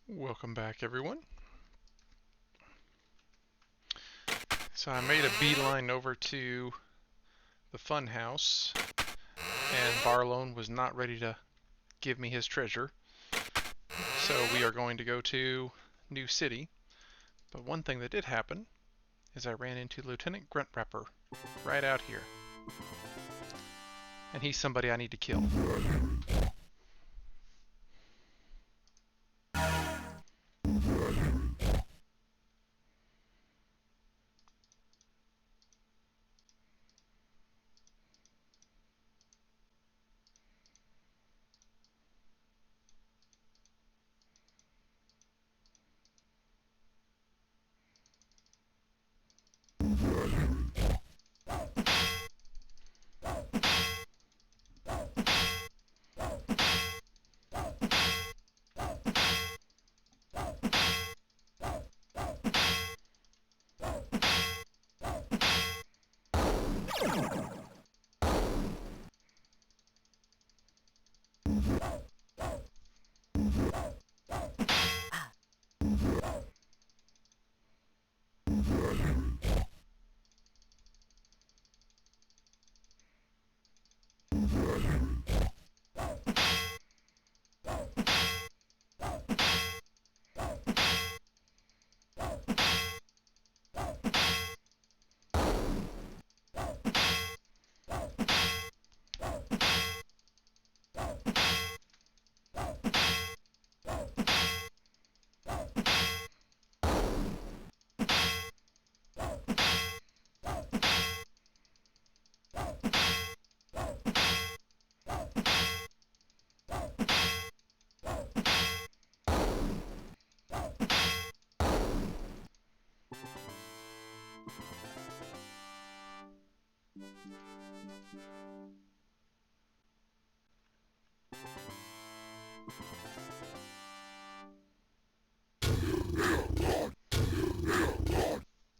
Welcome back, everyone. So I made a beeline over to the fun house, and Barlone was not ready to give me his treasure. So we are going to go to New City. But one thing that did happen is I ran into Lieutenant Gruntrapper right out here. And he's somebody I need to kill.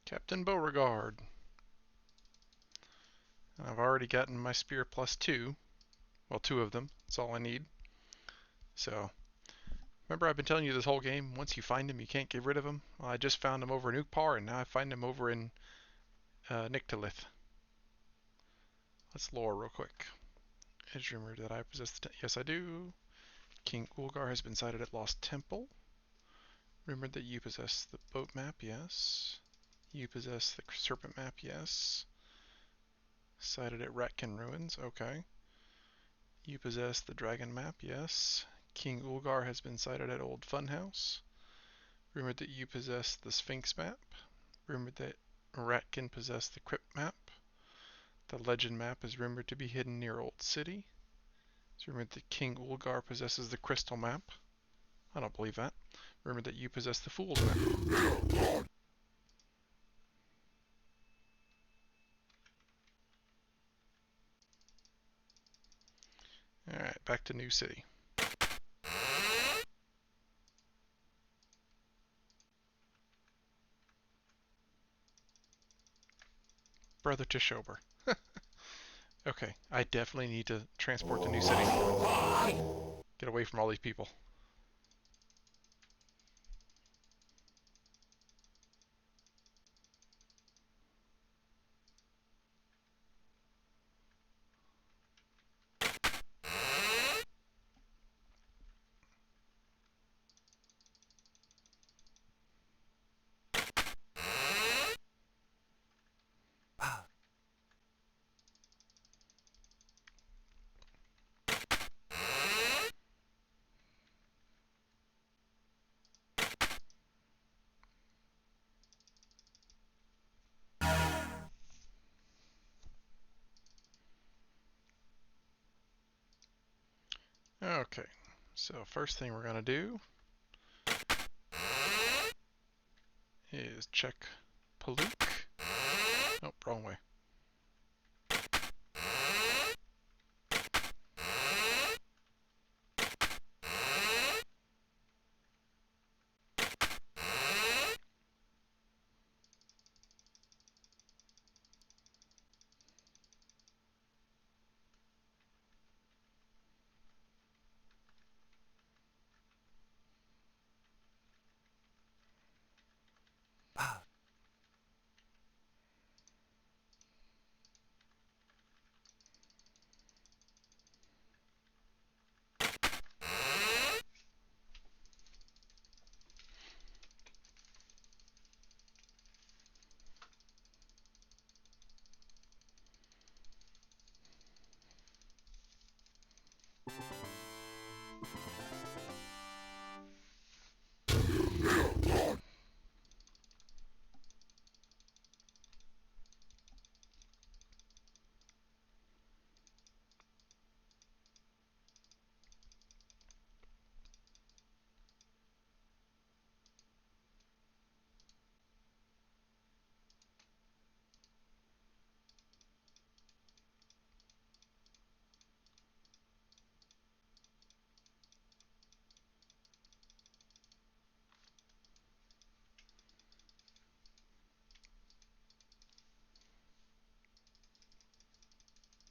Captain Beauregard. And I've already gotten my spear +2. Well, 2 of them. That's all I need. So, remember I've been telling you this whole game, once you find him, you can't get rid of him? Well, I just found him over in Uqbar, and now I find him over in Nyctalith. Let's lore real quick. Is rumored that I possess the... Yes, I do. King Ulgar has been sighted at Lost Temple. Rumored that you possess the boat map, yes. You possess the serpent map, yes. Sighted at Ratkin Ruins, okay. You possess the dragon map, yes. King Ulgar has been sighted at Old Funhouse. Rumored that you possess the Sphinx map. Rumored that Ratkin possessed the Crypt map. The legend map is rumored to be hidden near Old City. It's rumored that King Ulgar possesses the crystal map. I don't believe that. Rumored that you possess the Fool's map. Alright, back to New City. Brother Tishober. Okay, I definitely need to transport to New City. Get away from all these people. Okay, so first thing we're going to do is check Paluk. Oh, wrong way.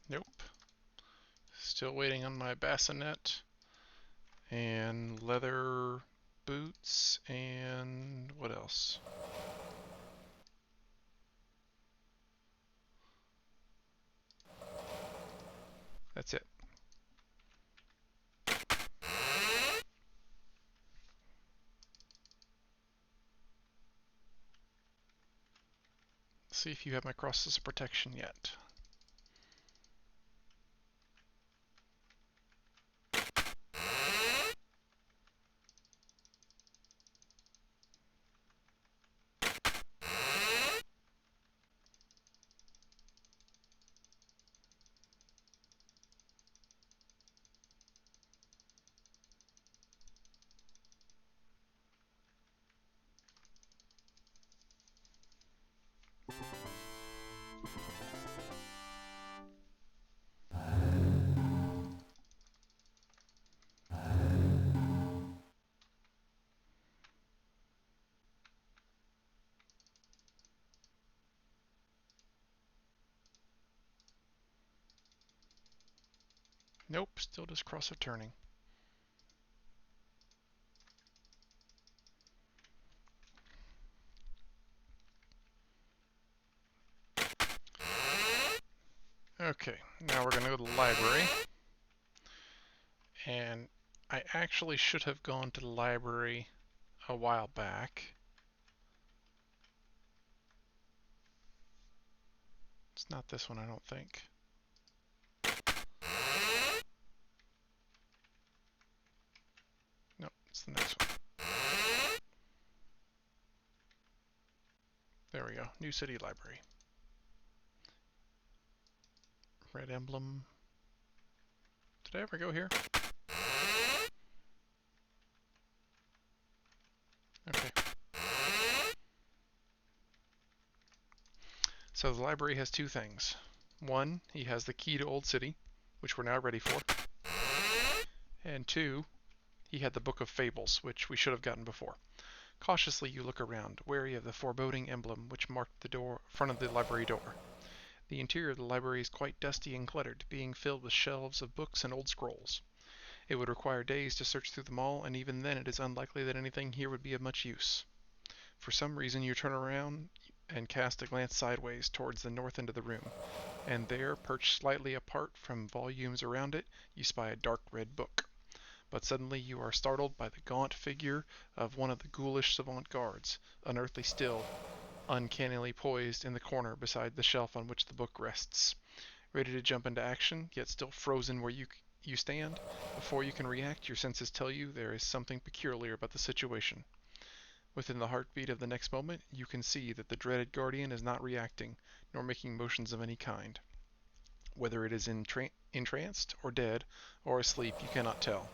Nope. Still waiting on my bassinet and leather boots and what else? That's it. See if you have my crosses of protection yet. Nope, still just cross of turning. Okay, now we're going to go to the library. And I actually should have gone to the library a while back. It's not this one, I don't think. No, it's the next one. There we go. New City Library. Red emblem. Did I ever go here? Okay. So the library has two things. One, he has the key to Old City, which we're now ready for. And two, he had the Book of Fables, which we should have gotten before. Cautiously you look around, wary of the foreboding emblem which marked the front of the library door. The interior of the library is quite dusty and cluttered, being filled with shelves of books and old scrolls. It would require days to search through them all, and even then it is unlikely that anything here would be of much use. For some reason you turn around and cast a glance sideways towards the north end of the room, and there, perched slightly apart from volumes around it, you spy a dark red book. But suddenly you are startled by the gaunt figure of one of the ghoulish savant guards, unearthly still, uncannily poised in the corner beside the shelf on which the book rests. Ready to jump into action, yet still frozen where you stand. Before you can react, your senses tell you there is something peculiar about the situation. Within the heartbeat of the next moment, you can see that the dreaded guardian is not reacting, nor making motions of any kind. Whether it is entranced, or dead, or asleep, you cannot tell.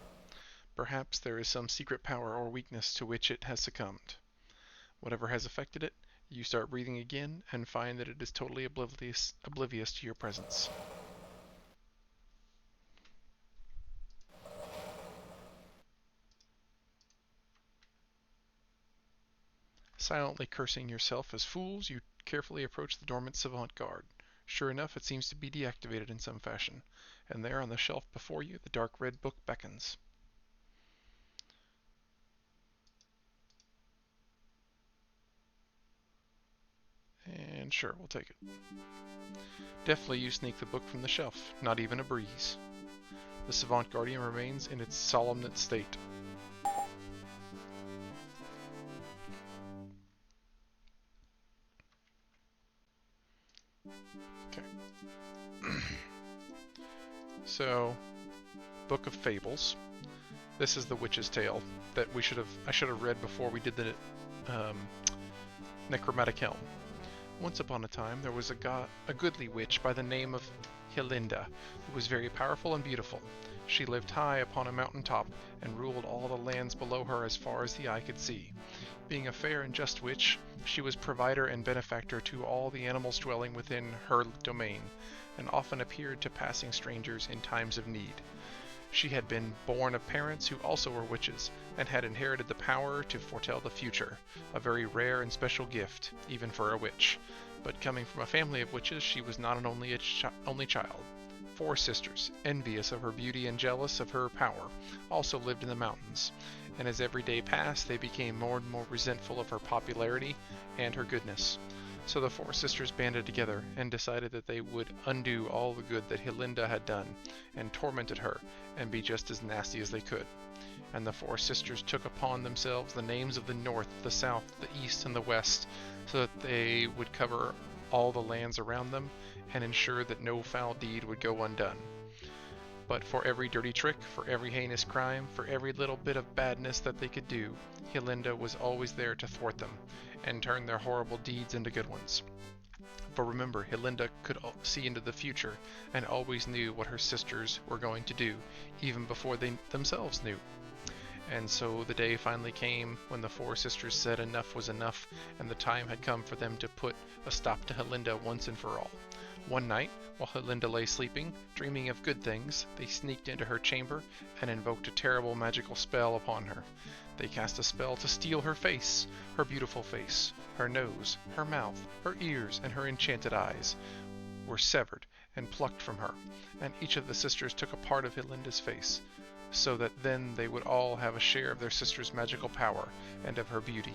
Perhaps there is some secret power or weakness to which it has succumbed. Whatever has affected it, you start breathing again and find that it is totally oblivious to your presence. Silently cursing yourself as fools, you carefully approach the dormant savant guard. Sure enough, it seems to be deactivated in some fashion, and there on the shelf before you, the dark red book beckons. And sure, we'll take it. Deftly you sneak the book from the shelf, not even a breeze. The savant guardian remains in its solemn state. Okay. So, book of fables. This is the witch's tale that I should have read before we did the um, necromantic helm. Once upon a time, there was a goodly witch by the name of Helinda, who was very powerful and beautiful. She lived high upon a mountain top and ruled all the lands below her as far as the eye could see. Being a fair and just witch, she was provider and benefactor to all the animals dwelling within her domain, and often appeared to passing strangers in times of need. She had been born of parents who also were witches, and had inherited the power to foretell the future, a very rare and special gift, even for a witch. But coming from a family of witches, she was not an only child. 4 sisters, envious of her beauty and jealous of her power, also lived in the mountains, and as every day passed, they became more and more resentful of her popularity and her goodness. So the 4 sisters banded together and decided that they would undo all the good that Helinda had done, and tormented her, and be just as nasty as they could. And the 4 sisters took upon themselves the names of the north, the south, the east, and the west, so that they would cover all the lands around them, and ensure that no foul deed would go undone. But for every dirty trick, for every heinous crime, for every little bit of badness that they could do, Helinda was always there to thwart them, and turn their horrible deeds into good ones. For remember, Helinda could see into the future, and always knew what her sisters were going to do, even before they themselves knew. And so the day finally came when the 4 sisters said enough was enough, and the time had come for them to put a stop to Helinda once and for all. One night, while Helinda lay sleeping, dreaming of good things, they sneaked into her chamber and invoked a terrible magical spell upon her. They cast a spell to steal her face, her beautiful face. Her nose, her mouth, her ears, and her enchanted eyes were severed and plucked from her, and each of the sisters took a part of Helinda's face, so that then they would all have a share of their sister's magical power and of her beauty.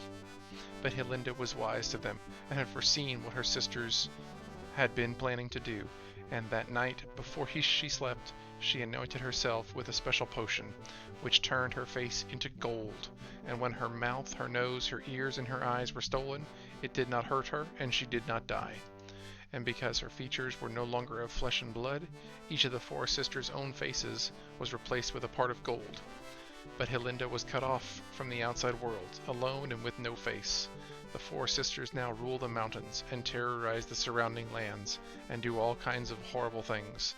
But Helinda was wise to them, and had foreseen what her sisters had been planning to do, and that night, before she slept, she anointed herself with a special potion, which turned her face into gold, and when her mouth, her nose, her ears, and her eyes were stolen, it did not hurt her, and she did not die. And because her features were no longer of flesh and blood, each of the 4 sisters' own faces was replaced with a part of gold. But Helinda was cut off from the outside world, alone and with no face. The 4 sisters now rule the mountains, and terrorize the surrounding lands, and do all kinds of horrible things.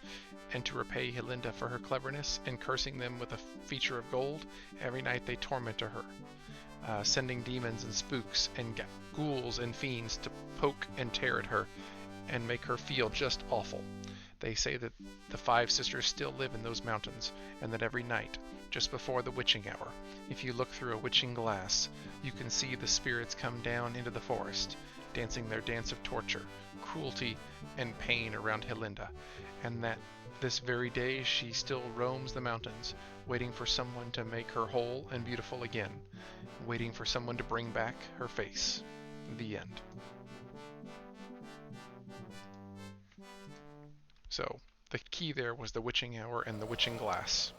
And to repay Helinda for her cleverness, in cursing them with a feature of gold, every night they torment her, sending demons and spooks and ghouls and fiends to poke and tear at her, and make her feel just awful. They say that the 5 sisters still live in those mountains, and that every night, just before the witching hour, if you look through a witching glass, you can see the spirits come down into the forest, dancing their dance of torture, cruelty, and pain around Helinda, and that this very day she still roams the mountains, waiting for someone to make her whole and beautiful again, waiting for someone to bring back her face. The end. So, the key there was the witching hour and the witching glass.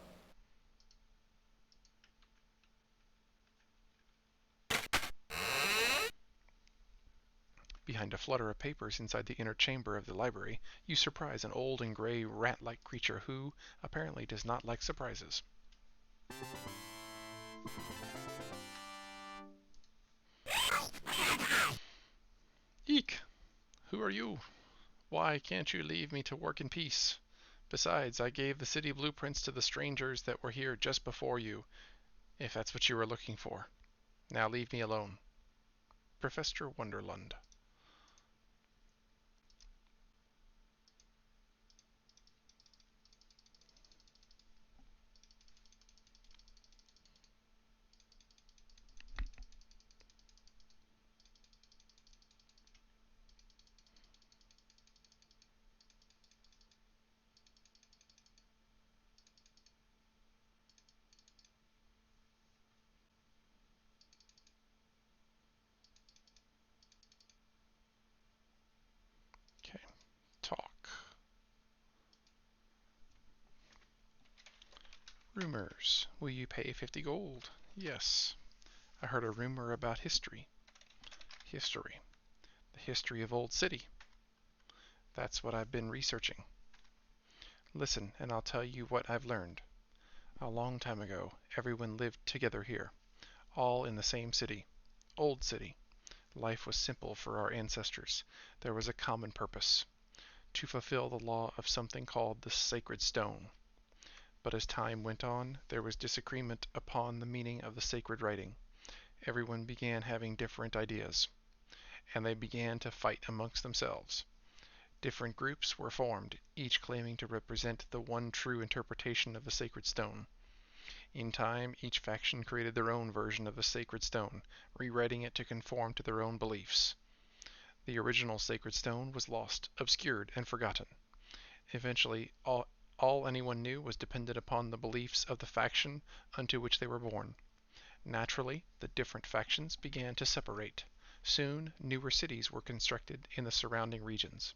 Behind a flutter of papers inside the inner chamber of the library, you surprise an old and gray rat-like creature who, apparently, does not like surprises. Eek! Who are you? Why can't you leave me to work in peace? Besides, I gave the city blueprints to the strangers that were here just before you, if that's what you were looking for. Now leave me alone. Professor Wonderlund. Okay, talk. Rumors. Will you pay 50 gold? Yes. I heard a rumor about history. History. The history of Old City. That's what I've been researching. Listen, and I'll tell you what I've learned. A long time ago, everyone lived together here, all in the same city. Old City. Life was simple for our ancestors. There was a common purpose: to fulfill the law of something called the Sacred Stone. But as time went on, there was disagreement upon the meaning of the sacred writing. Everyone began having different ideas, and they began to fight amongst themselves. Different groups were formed, each claiming to represent the one true interpretation of the Sacred Stone. In time, each faction created their own version of the Sacred Stone, rewriting it to conform to their own beliefs. The original Sacred Stone was lost, obscured, and forgotten. Eventually, all anyone knew was dependent upon the beliefs of the faction unto which they were born. Naturally, the different factions began to separate. Soon, newer cities were constructed in the surrounding regions.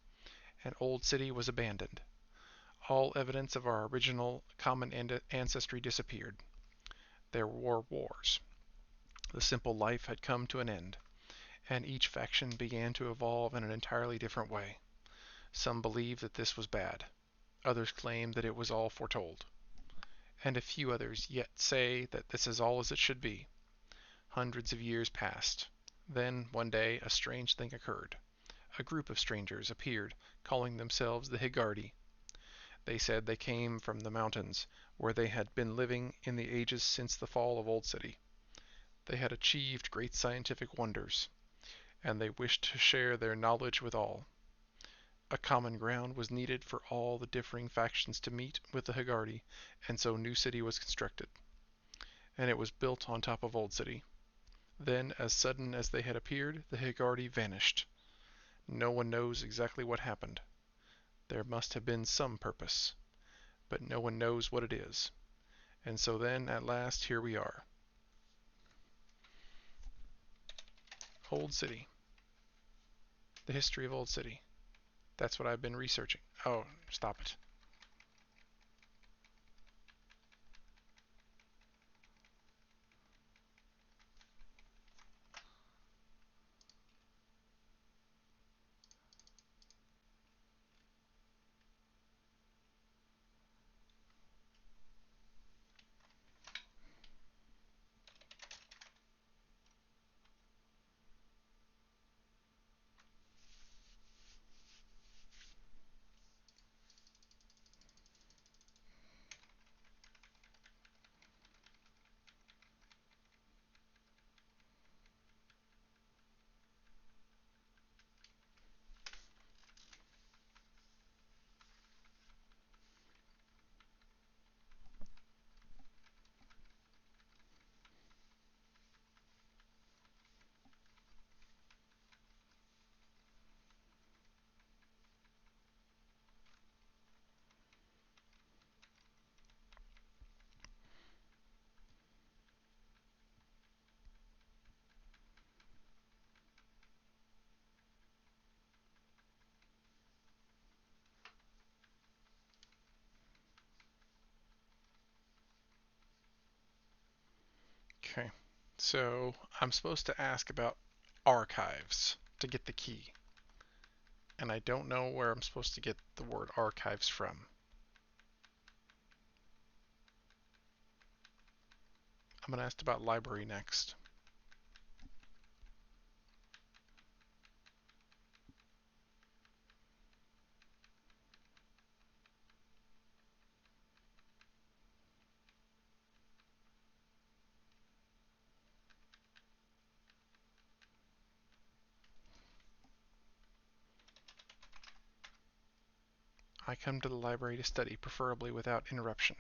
An old city was abandoned. All evidence of our original common ancestry disappeared. There were wars. The simple life had come to an end, and each faction began to evolve in an entirely different way. Some believed that this was bad. Others claimed that it was all foretold. And a few others yet say that this is all as it should be. Hundreds of years passed. Then, one day, a strange thing occurred. A group of strangers appeared, calling themselves the Higardi. They said they came from the mountains, where they had been living in the ages since the fall of Old City. They had achieved great scientific wonders, and they wished to share their knowledge with all. A common ground was needed for all the differing factions to meet with the Higardi, and so New City was constructed. And it was built on top of Old City. Then, as sudden as they had appeared, the Higardi vanished. No one knows exactly what happened. There must have been some purpose, but no one knows what it is. And so then, at last, here we are. Old City. The history of Old City. That's what I've been researching. Oh, stop it. Okay, so I'm supposed to ask about archives to get the key. And I don't know where I'm supposed to get the word archives from. I'm going to ask about library next. I come to the library to study, preferably without interruption.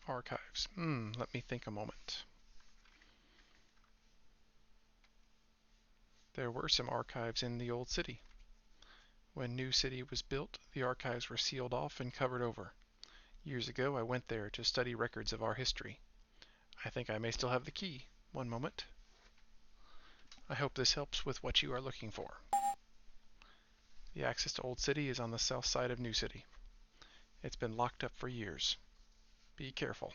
Archives. Let me think a moment. There were some archives in the old city. When New City was built, the archives were sealed off and covered over. Years ago, I went there to study records of our history. I think I may still have the key. One moment. I hope this helps with what you are looking for. The access to Old City is on the south side of New City. It's been locked up for years. Be careful.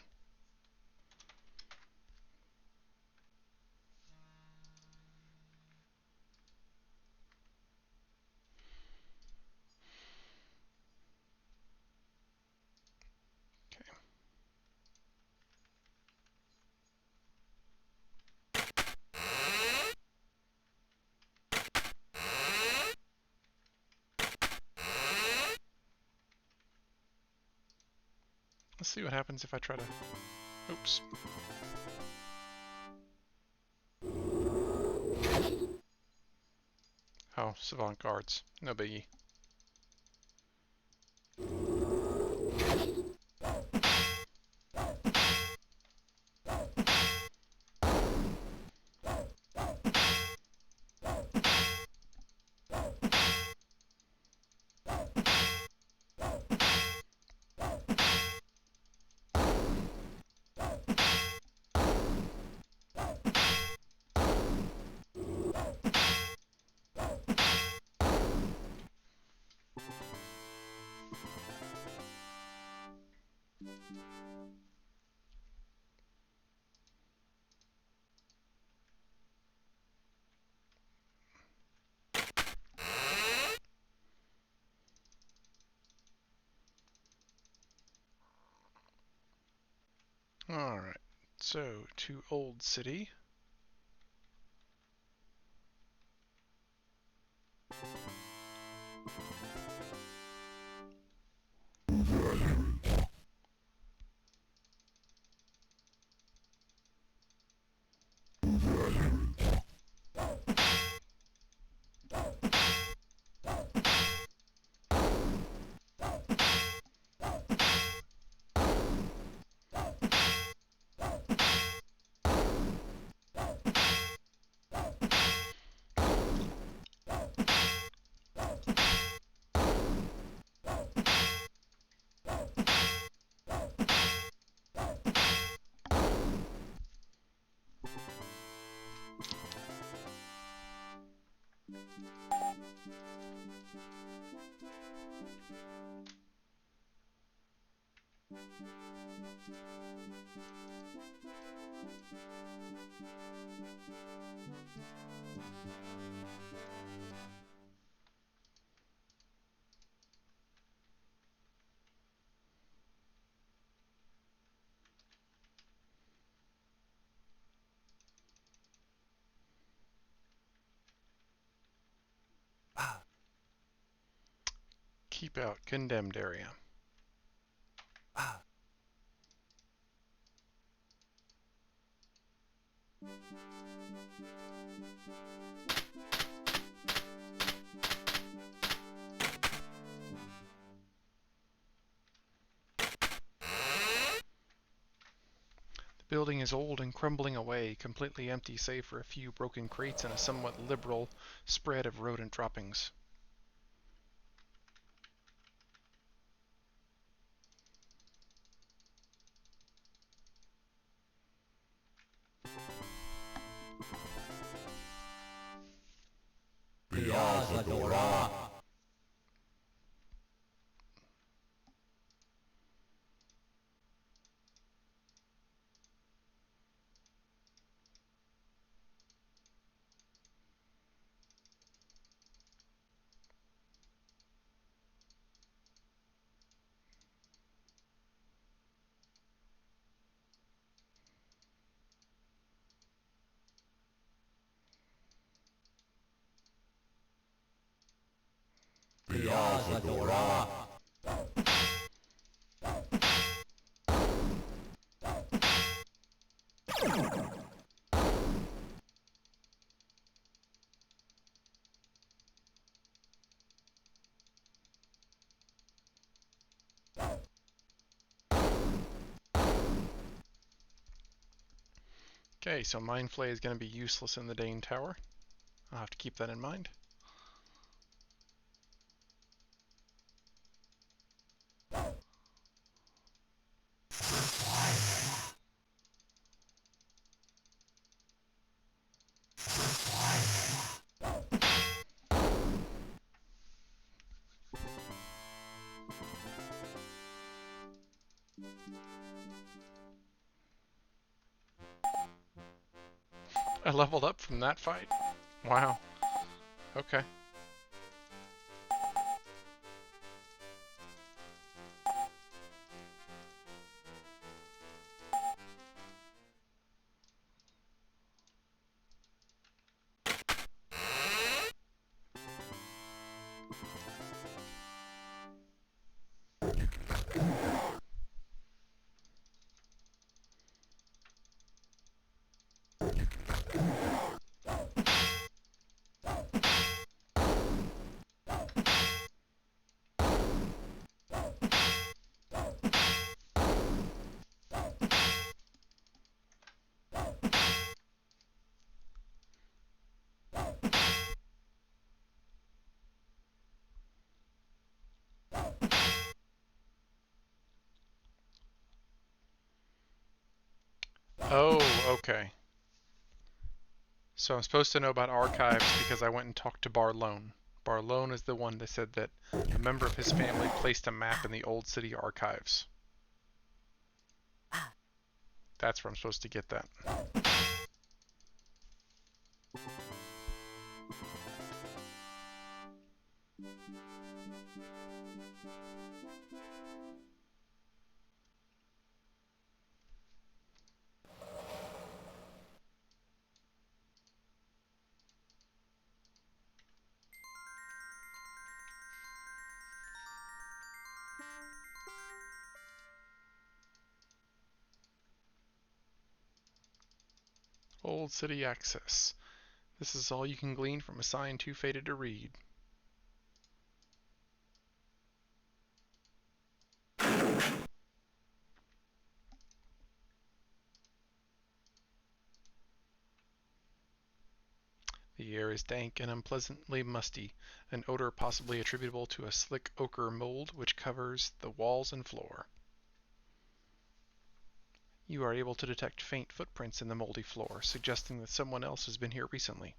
Okay. Let's see what happens if I try to... Oops. Oh, Savant Guards. No biggie. Alright, so to Old City. Keep out condemned area. The building is old and crumbling away, completely empty save for a few broken crates and a somewhat liberal spread of rodent droppings. Okay, so Mind Flay is going to be useless in the Dane Tower. I'll have to keep that in mind. I leveled up from that fight? Wow. Okay. Oh, okay. So I'm supposed to know about archives because I went and talked to Barlone. Barlone is the one that said that a member of his family placed a map in the old city archives. That's where I'm supposed to get that. Old city access. This is all you can glean from a sign too faded to read. The air is dank and unpleasantly musty, an odor possibly attributable to a slick ochre mold which covers the walls and floor. You are able to detect faint footprints in the moldy floor, suggesting that someone else has been here recently.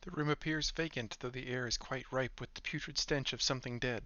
The room appears vacant, though the air is quite ripe with the putrid stench of something dead.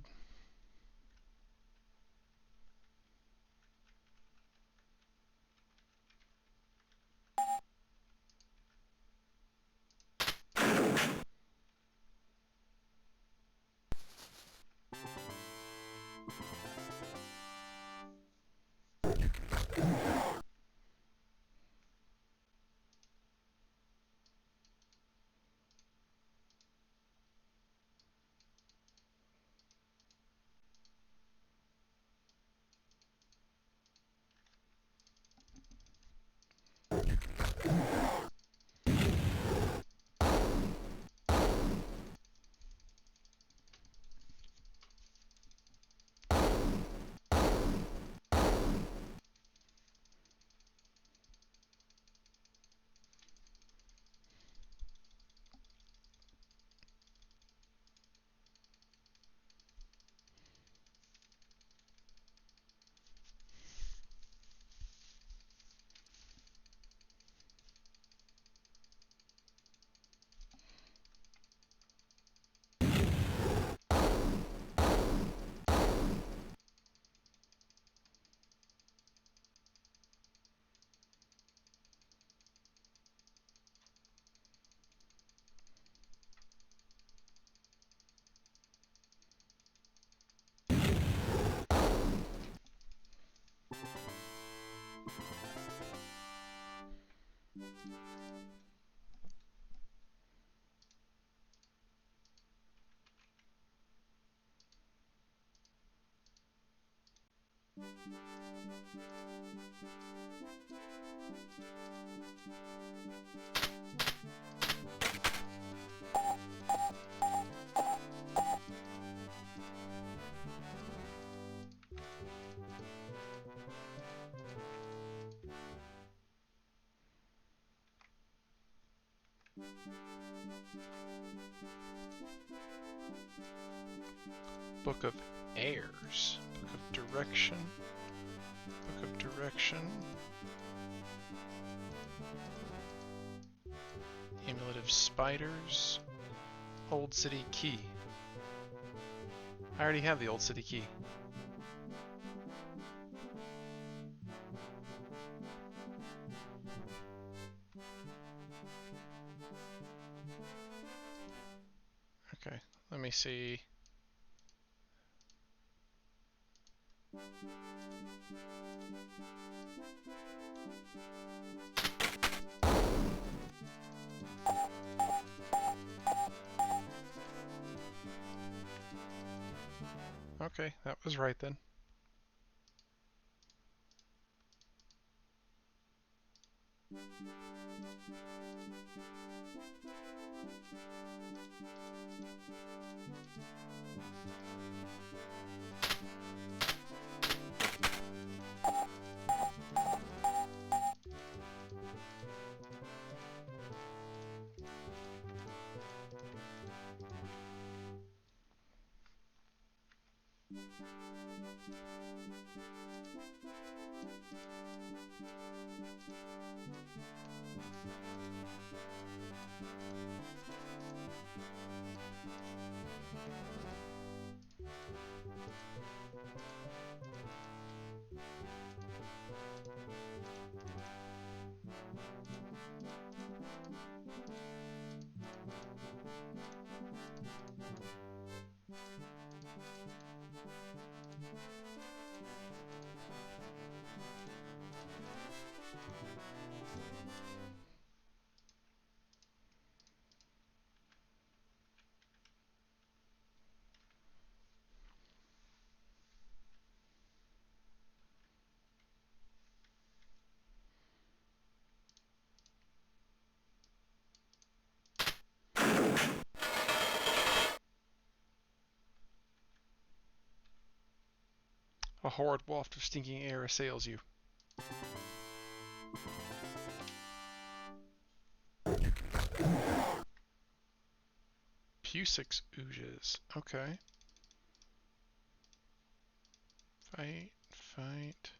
Book of Airs. Book of Direction. Book of Direction. Amulet of Spiders. Old City Key. I already have the Old City Key. Okay, let me see. Okay, that was right then. A horrid waft of stinking air assails you. Pusix ooges. Okay. Fight, fight.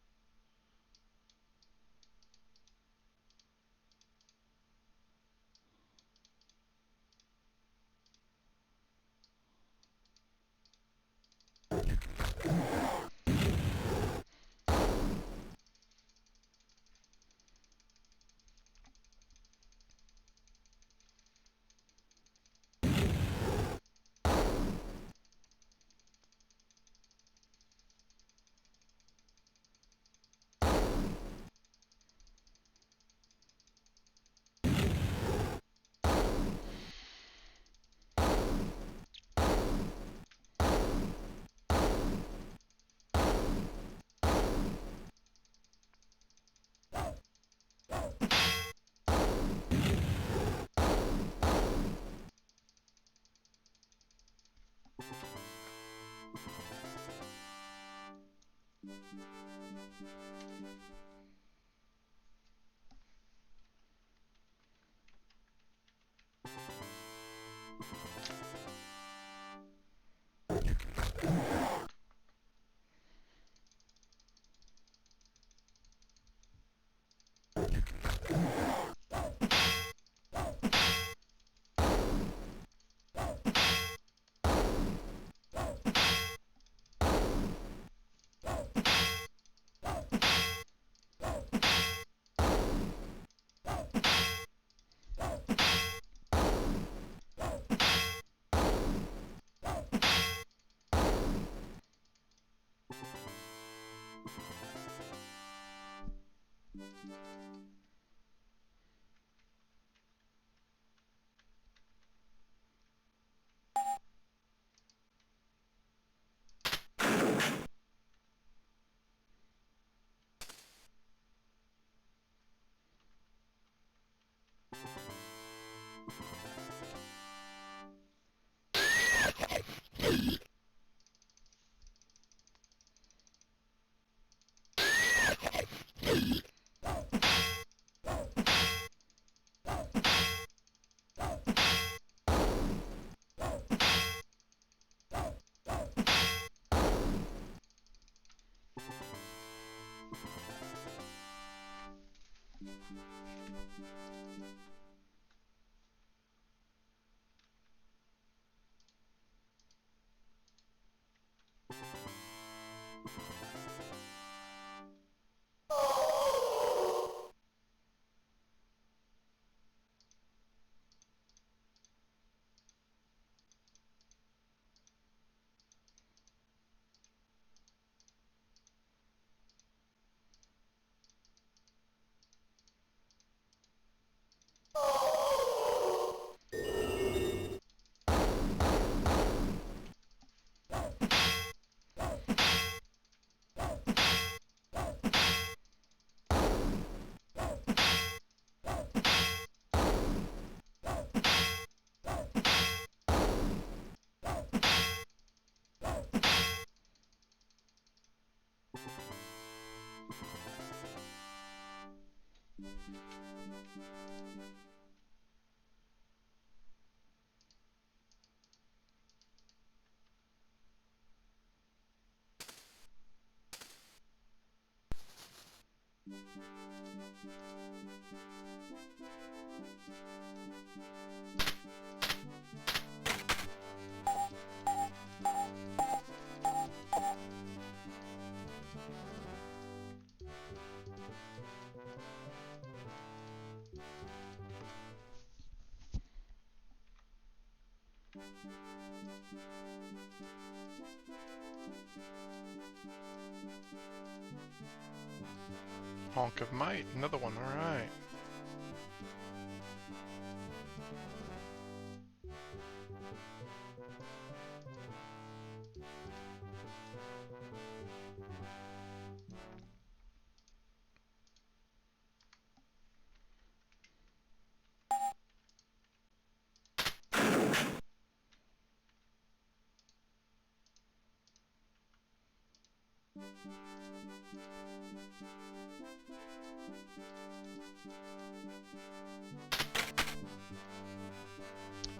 Honk of Might, another one, alright.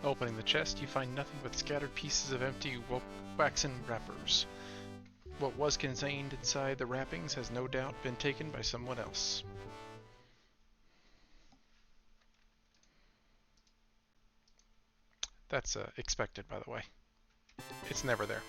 Opening the chest, you find nothing but scattered pieces of empty waxen wrappers. What was contained inside the wrappings has no doubt been taken by someone else. That's expected, by the way. It's never there.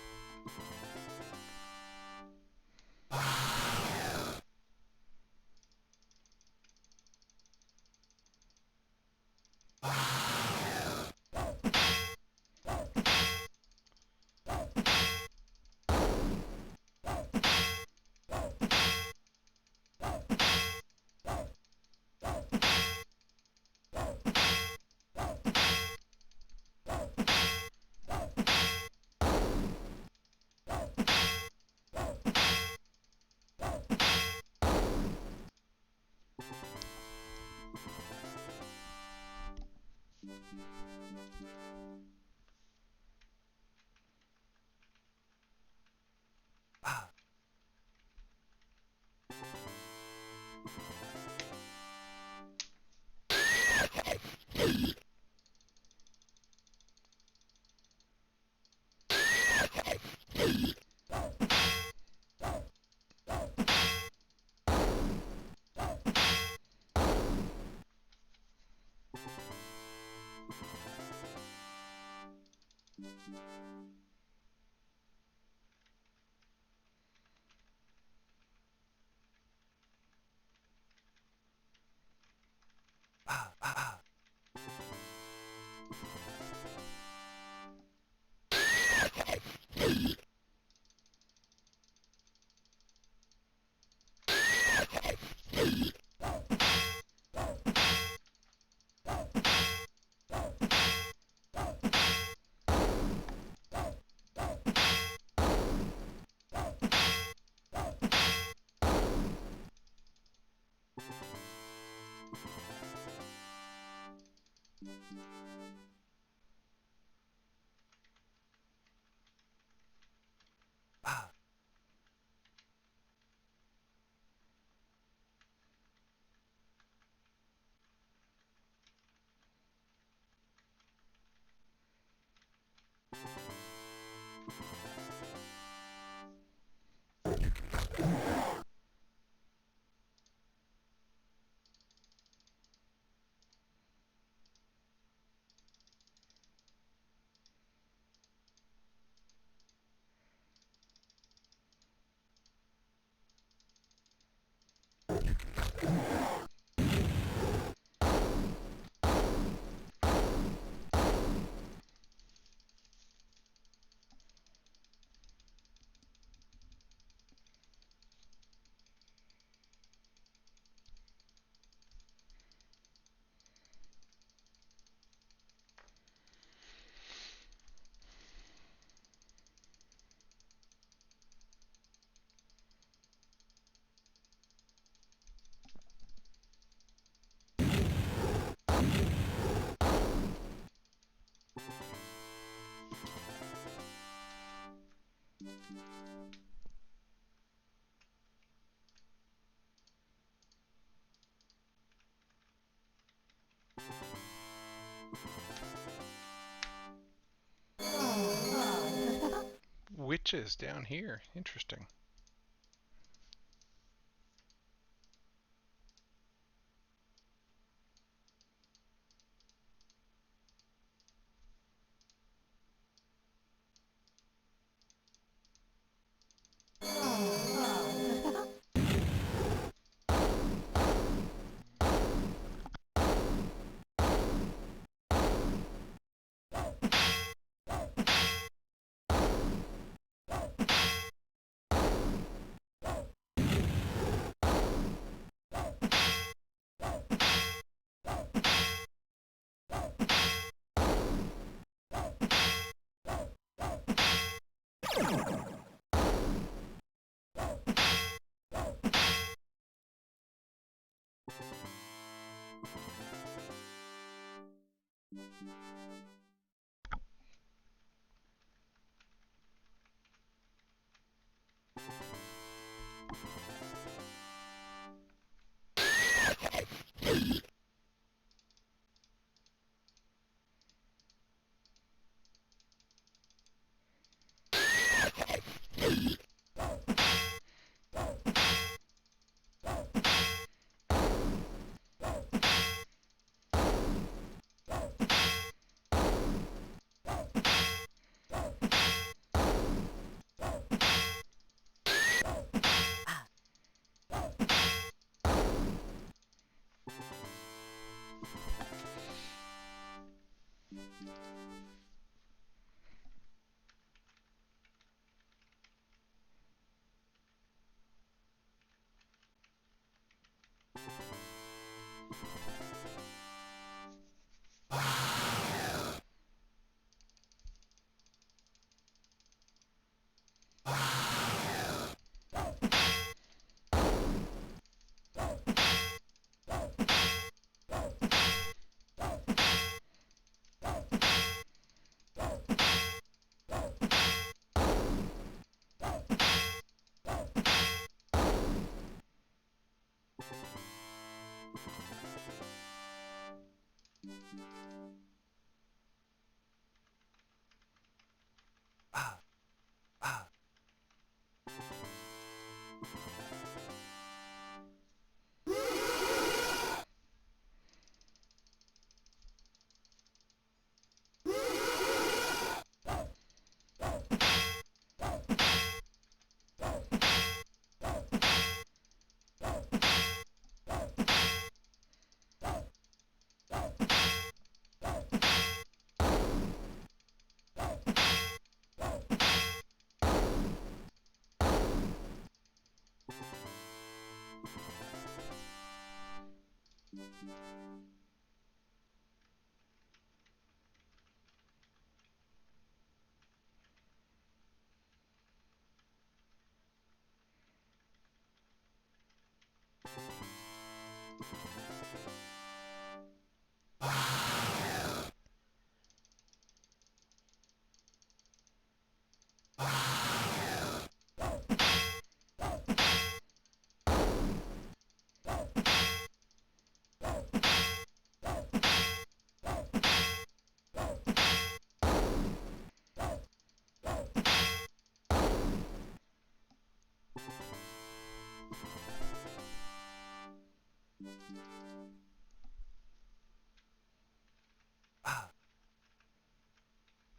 Witches down here. Interesting.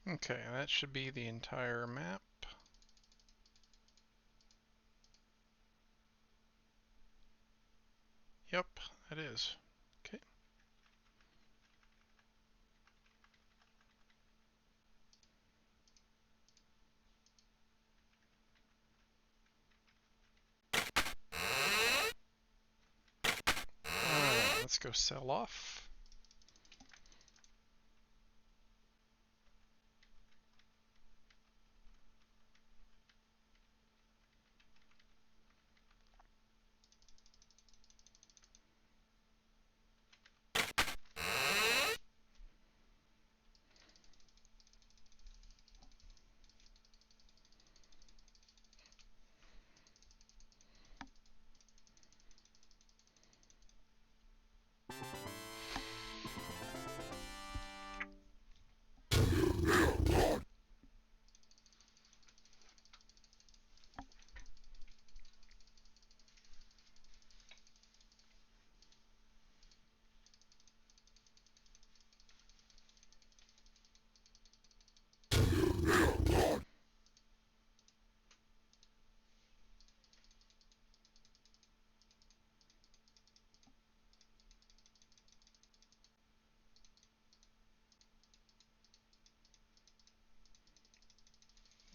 Okay, that should be the entire map. Yep, that is. Okay. Let's go sell off.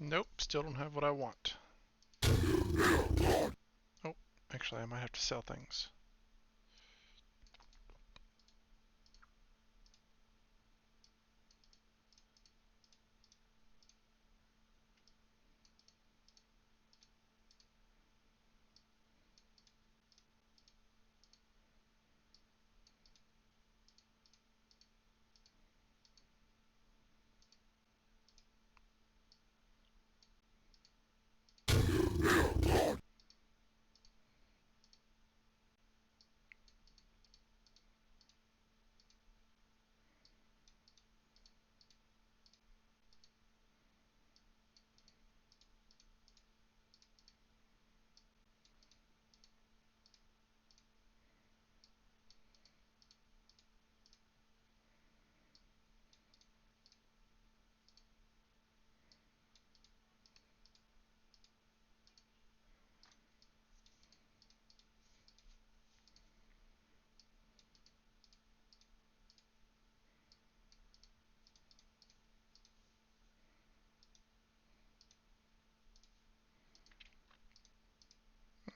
Nope, still don't have what I want. Oh, actually I might have to sell things.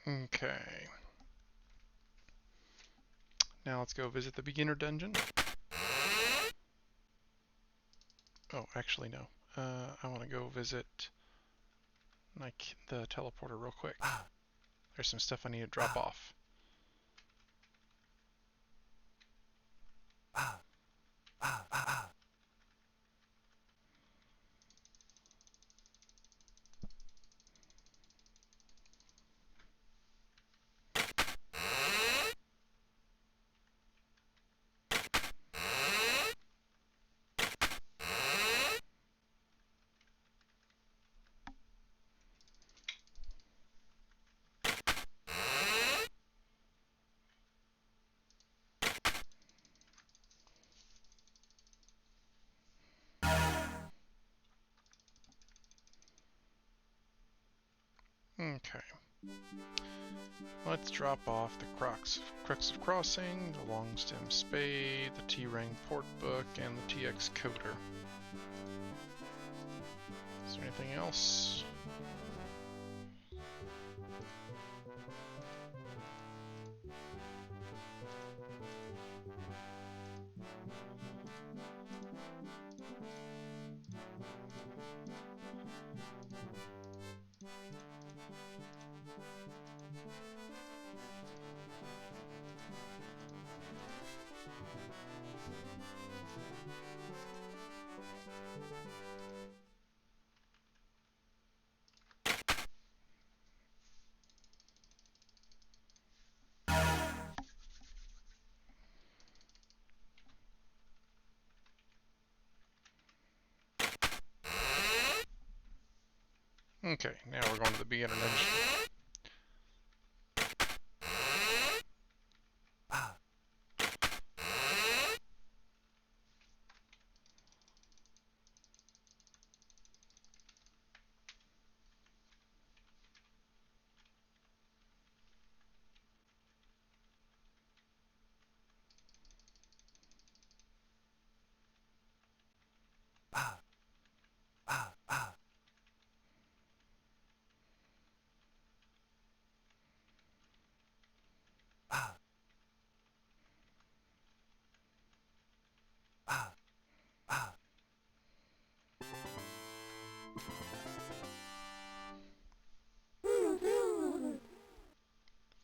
Okay. Now let's go visit the beginner dungeon. Oh, actually no. I want to go visit like the teleporter real quick. There's some stuff I need to drop off. Okay. Let's drop off the Crux of Crossing, the Long Stem Spade, the T-Ring Port Book, and the TX Coder. Is there anything else? Okay, now we're going to the beginner dungeon.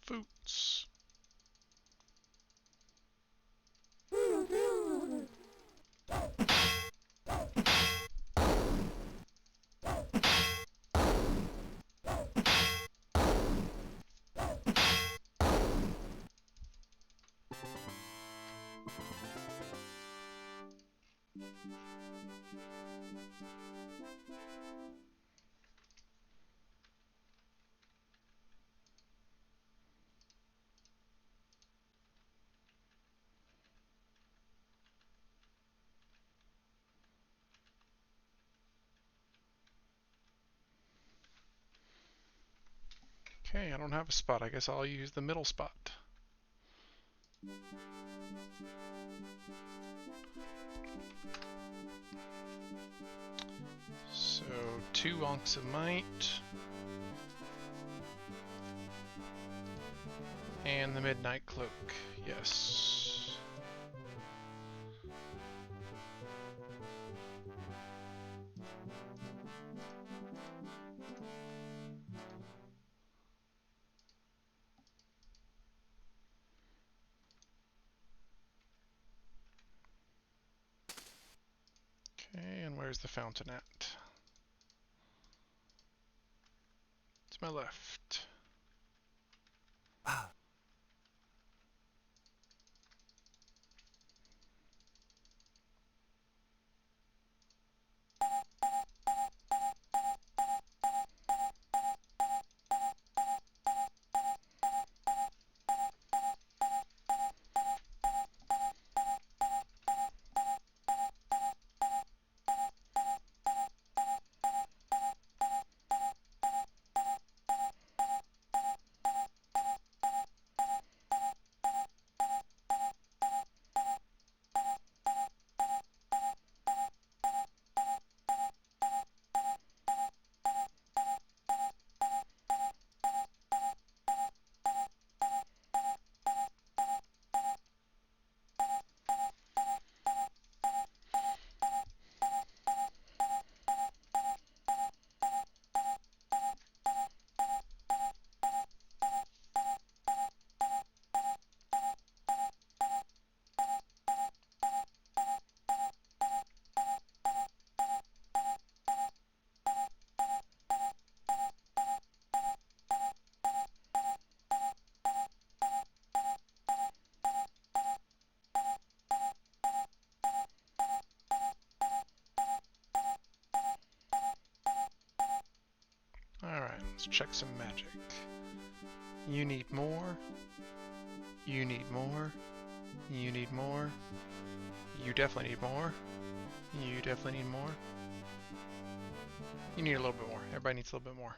Foots. Okay, I don't have a spot. I guess I'll use the middle spot. So 2 Onks of Might. And the Midnight Cloak, yes. Okay, and where's the fountain at? To my left. Alright, let's check some magic. You need more. You need more. You need more. You definitely need more. You definitely need more. You need a little bit more. Everybody needs a little bit more.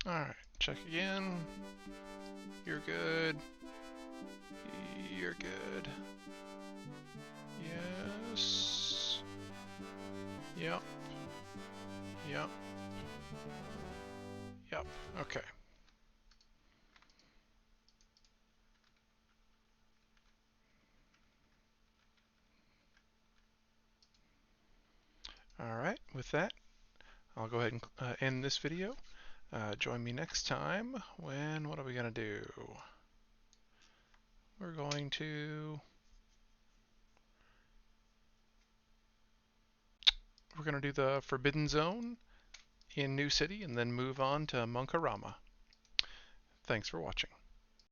Alright, check again. You're good. You're good. Yes. Yep. Yep. Yep. Okay. Alright, with that, I'll go ahead and end this video. Join me next time when, what are we going to do? We're going to do the Forbidden Zone in New City and then move on to Monkarama. Thanks for watching.